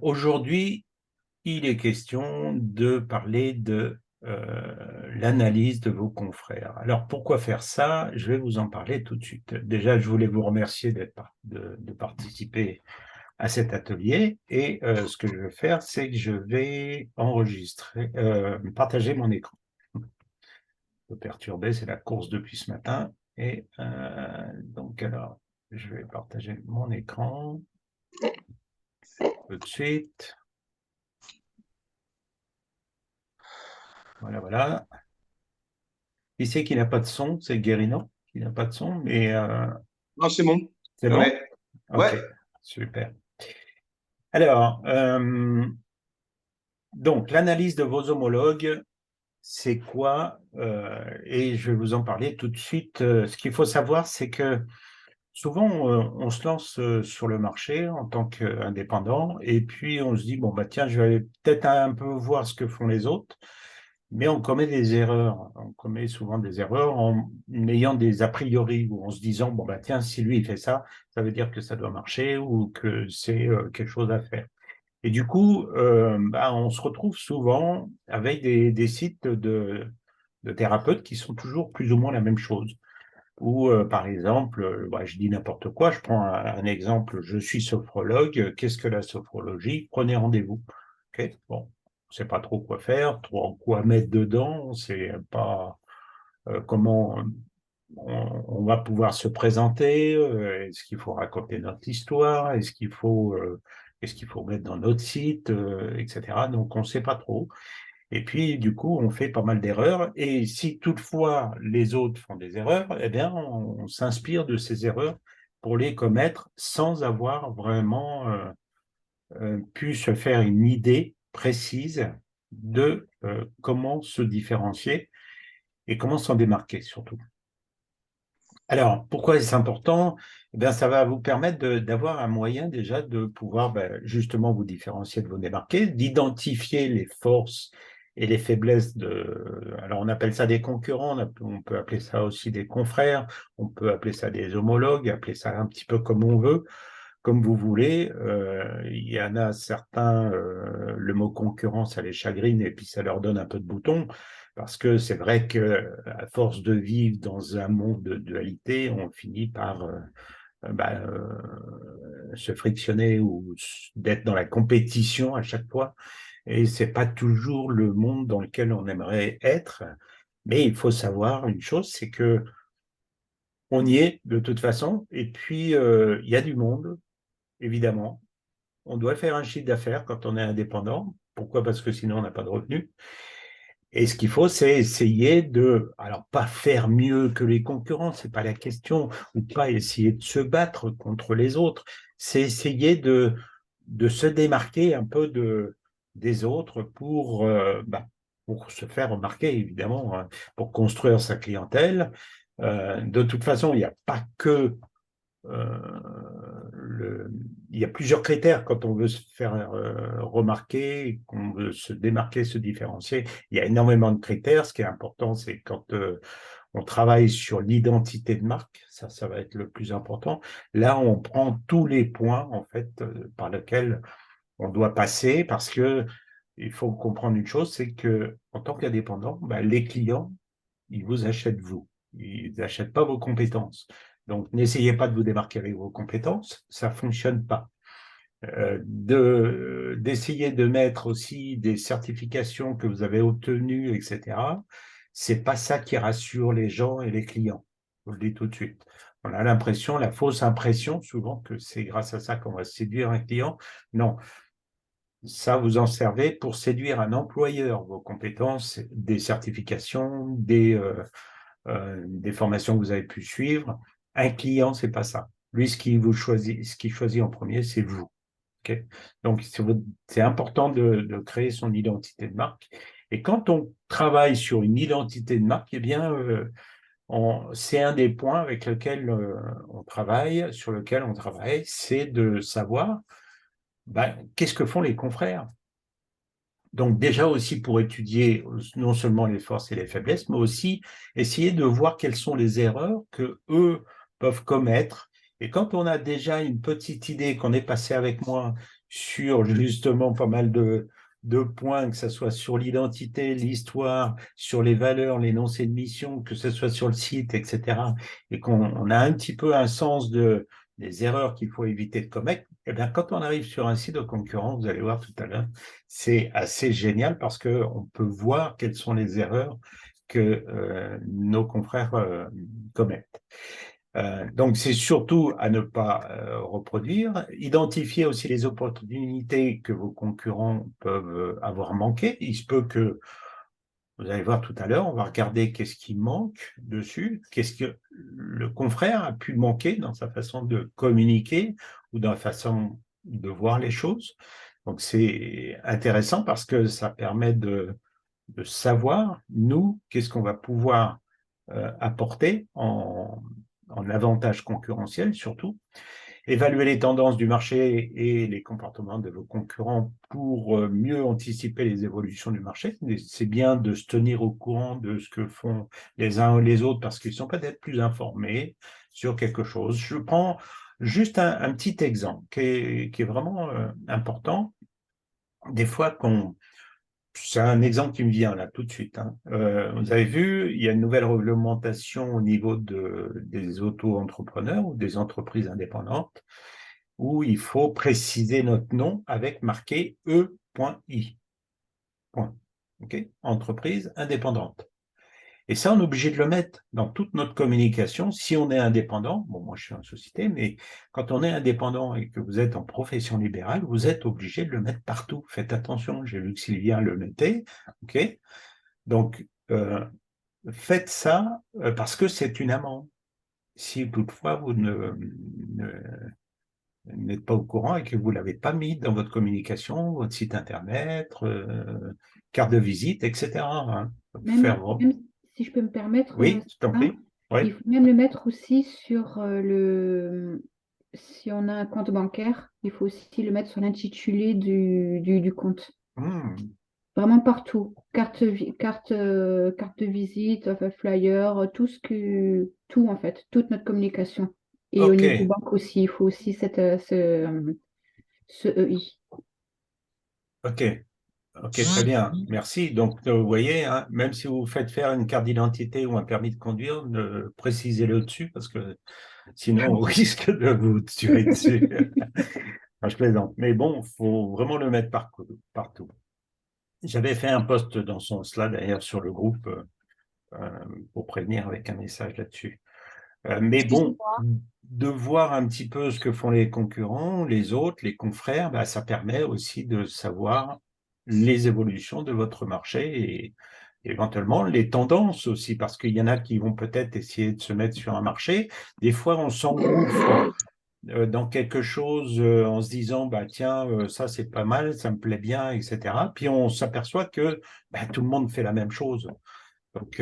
Aujourd'hui, il est question de parler de l'analyse de vos confrères. Alors, pourquoi faire ça? Je vais vous en parler tout de suite. Déjà, je voulais vous remercier de participer à cet atelier. Et ce que je vais faire, c'est que je vais partager mon écran. Un peu perturbé, c'est la course depuis ce matin. Et donc, alors, je vais partager mon écran tout de suite. Voilà, voilà. Qui c'est qui n'a pas de son? C'est Guérino qui n'a pas de son, mais Non, c'est bon. c'est bon? Ouais. Ouais. Ok, super. Alors, donc, l'analyse de vos homologues, c'est quoi? Et je vais vous en parler tout de suite. Ce qu'il faut savoir, c'est que souvent, on se lance sur le marché en tant qu'indépendant, et puis on se dit, bon, bah tiens, je vais peut-être un peu voir ce que font les autres. Mais on commet des erreurs. On commet souvent des erreurs en ayant des a priori ou en se disant, bon, bah, tiens, si lui, il fait ça, ça veut dire que ça doit marcher ou que c'est quelque chose à faire. Et du coup, bah, on se retrouve souvent avec des sites de thérapeutes qui sont toujours plus ou moins la même chose. Ou, par exemple, bah, je dis n'importe quoi, je prends un exemple, je suis sophrologue, qu'est-ce que la sophrologie? Prenez rendez-vous. Ok, bon, on ne sait pas trop quoi faire, trop quoi mettre dedans, on ne sait pas comment on va pouvoir se présenter, est-ce qu'il faut raconter notre histoire, qu'est-ce qu'il faut mettre dans notre site, etc. Donc, on ne sait pas trop. Et puis, du coup, on fait pas mal d'erreurs. Et si toutefois les autres font des erreurs, eh bien, on s'inspire de ces erreurs pour les commettre sans avoir vraiment pu se faire une idée précise de comment se différencier et comment s'en démarquer surtout. Alors, pourquoi c'est important? Eh bien, ça va vous permettre d'avoir un moyen déjà de pouvoir justement vous différencier de vos démarqués, d'identifier les forces et les faiblesses alors on appelle ça des concurrents, on peut appeler ça aussi des confrères, on peut appeler ça des homologues, appeler ça un petit peu comme on veut, comme vous voulez. Il y en a certains, le mot concurrent, ça les chagrine et puis ça leur donne un peu de bouton. Parce que c'est vrai qu'à force de vivre dans un monde de dualité, on finit par se frictionner ou d'être dans la compétition à chaque fois. Et c'est pas toujours le monde dans lequel on aimerait être. Mais il faut savoir une chose, c'est que on y est de toute façon. Et puis, il y a du monde, évidemment. On doit faire un chiffre d'affaires quand on est indépendant. Pourquoi? Parce que sinon, on n'a pas de revenus. Et ce qu'il faut, c'est essayer de, alors pas faire mieux que les concurrents, c'est pas la question, ou pas essayer de se battre contre les autres, c'est essayer de se démarquer un peu des autres pour se faire remarquer, évidemment, hein, pour construire sa clientèle. De toute façon, il n'y a pas que euh, il y a plusieurs critères quand on veut se faire remarquer, qu'on veut se démarquer, se différencier. Il y a énormément de critères. Ce qui est important, c'est quand on travaille sur l'identité de marque, ça va être le plus important. Là, on prend tous les points en fait par lesquels on doit passer parce que il faut comprendre une chose, c'est que en tant qu'indépendant, les clients, ils vous achètent vous. Ils n'achètent pas vos compétences. Donc, n'essayez pas de vous démarquer avec vos compétences, ça ne fonctionne pas. D'essayer de mettre aussi des certifications que vous avez obtenues, etc. C'est pas ça qui rassure les gens et les clients. Je vous le dis tout de suite. On a l'impression, la fausse impression, souvent, que c'est grâce à ça qu'on va séduire un client. Non, ça, vous en servez pour séduire un employeur, vos compétences, des certifications, des formations que vous avez pu suivre. Un client, c'est pas ça. Lui, ce qu'il choisit en premier, c'est vous. Okay. Donc, c'est important de créer son identité de marque. Et quand on travaille sur une identité de marque, eh bien, c'est un des points avec lequel on travaille, sur lequel on travaille, c'est de savoir qu'est-ce que font les confrères. Donc déjà aussi pour étudier non seulement les forces et les faiblesses, mais aussi essayer de voir quelles sont les erreurs que eux peuvent commettre. Et quand on a déjà une petite idée qu'on est passé avec moi sur justement pas mal de points, que ce soit sur l'identité, l'histoire, sur les valeurs, l'énoncé de mission, que ce soit sur le site, etc., et qu'on a un petit peu un sens des erreurs qu'il faut éviter de commettre, eh bien, quand on arrive sur un site de concurrent, vous allez voir tout à l'heure, c'est assez génial parce qu'on peut voir quelles sont les erreurs que nos confrères commettent. Donc, c'est surtout à ne pas reproduire. Identifier aussi les opportunités que vos concurrents peuvent avoir manquées. Il se peut que, vous allez voir tout à l'heure, on va regarder qu'est-ce qui manque dessus, qu'est-ce que le confrère a pu manquer dans sa façon de communiquer ou dans la façon de voir les choses. Donc, c'est intéressant parce que ça permet de savoir, nous, qu'est-ce qu'on va pouvoir apporter en avantage concurrentiel surtout, évaluer les tendances du marché et les comportements de vos concurrents pour mieux anticiper les évolutions du marché. C'est bien de se tenir au courant de ce que font les uns ou les autres parce qu'ils sont peut-être plus informés sur quelque chose. Je prends juste un petit exemple qui est vraiment important. Des fois c'est un exemple qui me vient là tout de suite, hein. Vous avez vu, il y a une nouvelle réglementation au niveau des auto-entrepreneurs ou des entreprises indépendantes où il faut préciser notre nom avec marqué E.I. Point. Okay. Entreprise indépendante. Et ça, on est obligé de le mettre dans toute notre communication. Si on est indépendant, bon, moi je suis en société, mais quand on est indépendant et que vous êtes en profession libérale, vous êtes obligé de le mettre partout. Faites attention, j'ai vu que Sylvia le mettait. Ok. Donc, faites ça parce que c'est une amende. Si toutefois vous n'êtes pas au courant et que vous ne l'avez pas mis dans votre communication, votre site internet, carte de visite, etc. Hein. Même si je peux me permettre, Oui, je t'en Sylvain, prie. Oui. il faut même le mettre aussi sur si on a un compte bancaire, il faut aussi le mettre sur l'intitulé du compte. Hmm. Vraiment partout. Carte de visite, flyer, tout en fait, toute notre communication. Et au Ok, niveau banque aussi, il faut aussi ce EI. ok, ok, très bien. Merci. Donc, vous voyez, hein, même si vous faites faire une carte d'identité ou un permis de conduire, précisez-le au-dessus parce que sinon, on risque de vous tuer dessus. Enfin, je plaisante. Mais bon, il faut vraiment le mettre partout. J'avais fait un post dans ce sens-là, d'ailleurs, sur le groupe pour prévenir avec un message là-dessus. Mais bon, Excusez-moi. de voir un petit peu ce que font les concurrents, les autres, les confrères, bah, ça permet aussi de savoir les évolutions de votre marché et éventuellement les tendances aussi, parce qu'il y en a qui vont peut-être essayer de se mettre sur un marché. Des fois, on s'engouffre dans quelque chose en se disant, bah, tiens, ça c'est pas mal, ça me plaît bien, etc. Puis on s'aperçoit que bah, tout le monde fait la même chose. Donc,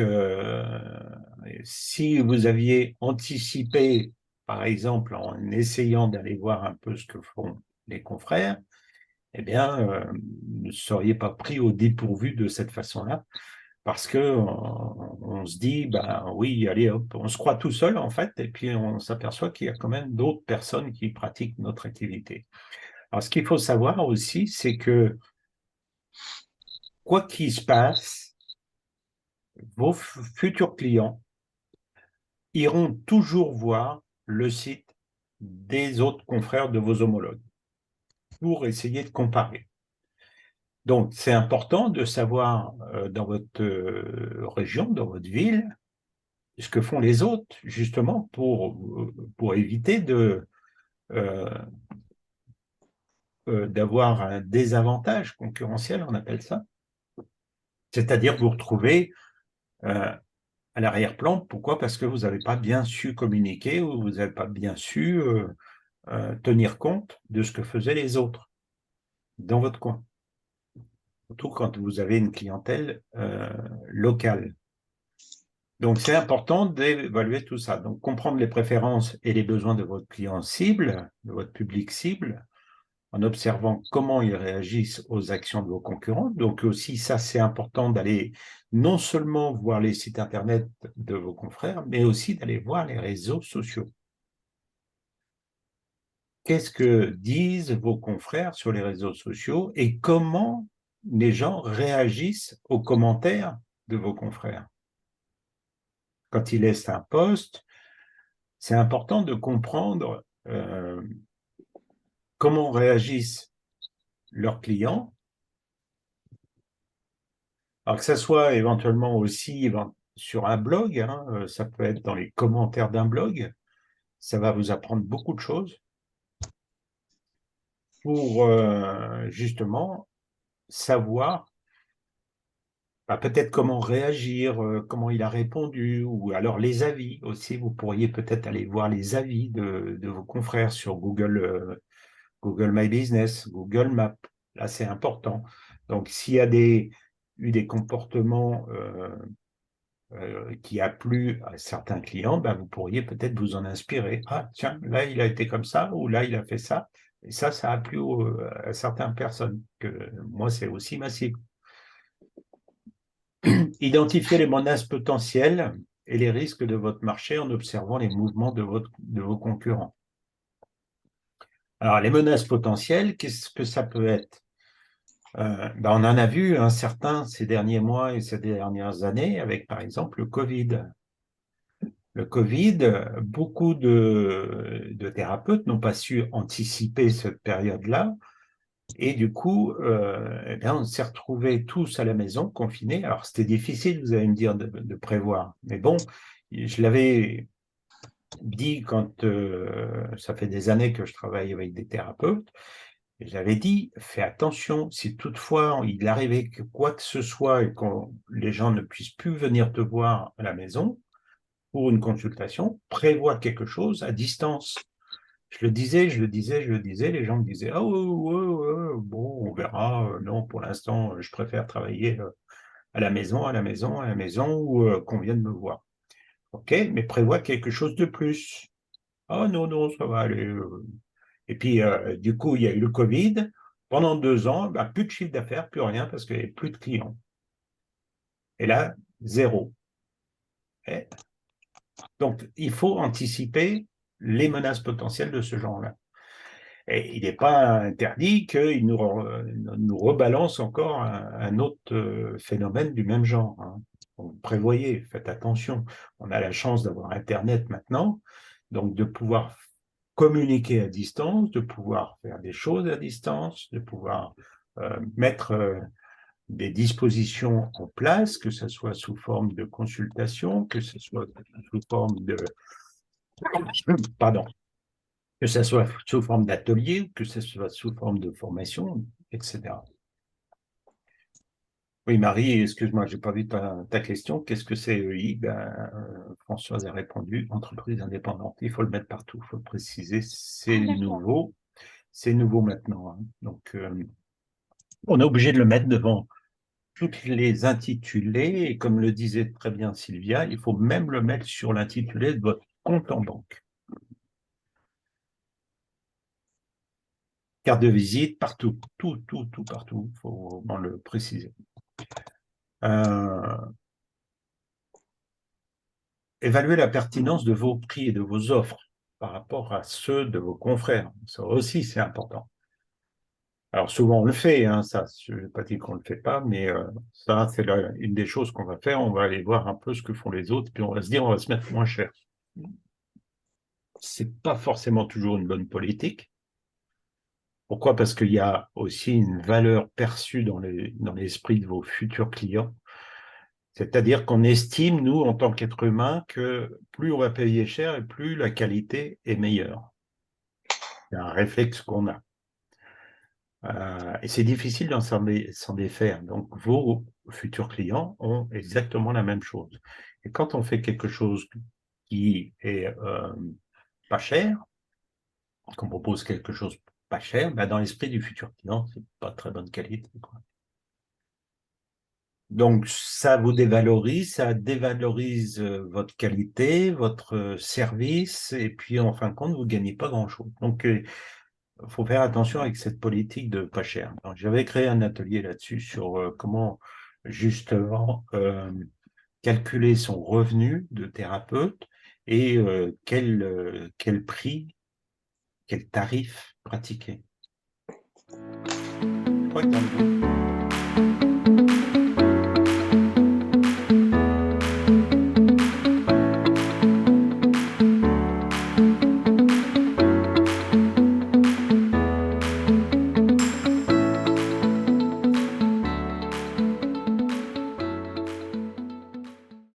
si vous aviez anticipé, par exemple, en essayant d'aller voir un peu ce que font les confrères, eh bien, vous ne seriez pas pris au dépourvu de cette façon-là, parce que on se dit, ben oui, allez, hop, on se croit tout seul en fait, et puis on s'aperçoit qu'il y a quand même d'autres personnes qui pratiquent notre activité. Alors, ce qu'il faut savoir aussi, c'est que quoi qu'il se passe, vos futurs clients iront toujours voir le site des autres confrères de vos homologues pour essayer de comparer. Donc, c'est important de savoir dans votre région, dans votre ville, ce que font les autres, justement, pour éviter euh, d'avoir un désavantage concurrentiel, on appelle ça. C'est-à-dire vous retrouver à l'arrière-plan. Pourquoi? Parce que vous n'avez pas bien su communiquer ou vous n'avez pas bien su tenir compte de ce que faisaient les autres dans votre coin, surtout quand vous avez une clientèle locale. Donc, c'est important d'évaluer tout ça. Donc, comprendre les préférences et les besoins de votre client cible, de votre public cible, en observant comment ils réagissent aux actions de vos concurrents. Donc, aussi, ça, c'est important d'aller non seulement voir les sites Internet de vos confrères, mais aussi d'aller voir les réseaux sociaux. qu'est-ce que disent vos confrères sur les réseaux sociaux et comment les gens réagissent aux commentaires de vos confrères. Quand ils laissent un post, c'est important de comprendre comment réagissent leurs clients. Alors que ça soit éventuellement aussi sur un blog, hein, ça peut être dans les commentaires d'un blog, ça va vous apprendre beaucoup de choses pour justement savoir peut-être comment réagir, comment il a répondu, ou alors les avis aussi. Vous pourriez peut-être aller voir les avis de vos confrères sur Google My Business, Google Maps. Là, c'est important. Donc, s'il y a eu des comportements qui a plu à certains clients, ben, vous pourriez peut-être vous en inspirer. Ah, tiens, là, il a été comme ça, ou là, il a fait ça. Et ça a plu à certaines personnes. Que moi, c'est aussi ma cible. Identifiez les menaces potentielles et les risques de votre marché en observant les mouvements de vos concurrents. Alors, les menaces potentielles, qu'est-ce que ça peut être? On en a vu certains ces derniers mois et ces dernières années avec, par exemple, le Covid. Le Covid, beaucoup de thérapeutes n'ont pas su anticiper cette période-là. Et du coup, on s'est retrouvés tous à la maison, confinés. Alors, c'était difficile, vous allez me dire, de prévoir. Mais bon, je l'avais dit quand ça fait des années que je travaille avec des thérapeutes. J'avais dit, fais attention, si toutefois il arrivait que quoi que ce soit et que les gens ne puissent plus venir te voir à la maison pour une consultation, prévois quelque chose à distance. Je le disais, les gens me disaient, ah bon, on verra, non, pour l'instant, je préfère travailler à la maison, ou qu'on vienne me voir. Ok, mais prévois quelque chose de plus. Ah non, non, ça va aller. Et puis, du coup, il y a eu le Covid. Pendant 2 ans, plus de chiffre d'affaires, plus rien, parce qu'il n'y avait plus de clients. Et là, zéro. Et donc, il faut anticiper les menaces potentielles de ce genre-là. Et il n'est pas interdit qu'il nous rebalance encore un autre phénomène du même genre. Hein. Donc, prévoyez, faites attention. On a la chance d'avoir Internet maintenant, donc de pouvoir communiquer à distance, de pouvoir faire des choses à distance, de pouvoir mettre des dispositions en place, que ce soit sous forme de consultation, que ce soit sous forme de, pardon, que ce soit sous forme d'atelier, que ce soit sous forme de formation, etc. Oui, Marie, excuse-moi, je n'ai pas vu ta question. Qu'est-ce que c'est EI? Françoise a répondu, entreprise indépendante. Il faut le mettre partout, il faut le préciser. C'est nouveau, maintenant. Hein. Donc, on est obligé de le mettre devant toutes les intitulés. Et comme le disait très bien Sylvia, il faut même le mettre sur l'intitulé de votre compte en banque. Carte de visite, partout, tout partout, il faut vraiment le préciser. Évaluer la pertinence de vos prix et de vos offres par rapport à ceux de vos confrères. Ça aussi, c'est important. Alors souvent, on le fait, ça, je n'ai pas dit qu'on ne le fait pas, mais ça, c'est une des choses qu'on va faire. On va aller voir un peu ce que font les autres, puis on va se dire, on va se mettre moins cher. C'est pas forcément toujours une bonne politique. Pourquoi? Parce qu'il y a aussi une valeur perçue dans l'esprit de vos futurs clients. C'est-à-dire qu'on estime, nous, en tant qu'être humain, que plus on va payer cher et plus la qualité est meilleure. C'est un réflexe qu'on a. Et c'est difficile s'en défaire. Donc, vos futurs clients ont exactement la même chose. Et quand on fait quelque chose qui est pas cher, qu'on propose quelque chose pas cher, dans l'esprit du futur client, c'est pas très bonne qualité, quoi. Donc, ça vous dévalorise, ça dévalorise votre qualité, votre service, et puis en fin de compte, vous ne gagnez pas grand-chose. Donc, il faut faire attention avec cette politique de pas cher. J'avais créé un atelier là-dessus sur comment justement calculer son revenu de thérapeute et quel prix quel tarif pratiquer. Je crois que dans le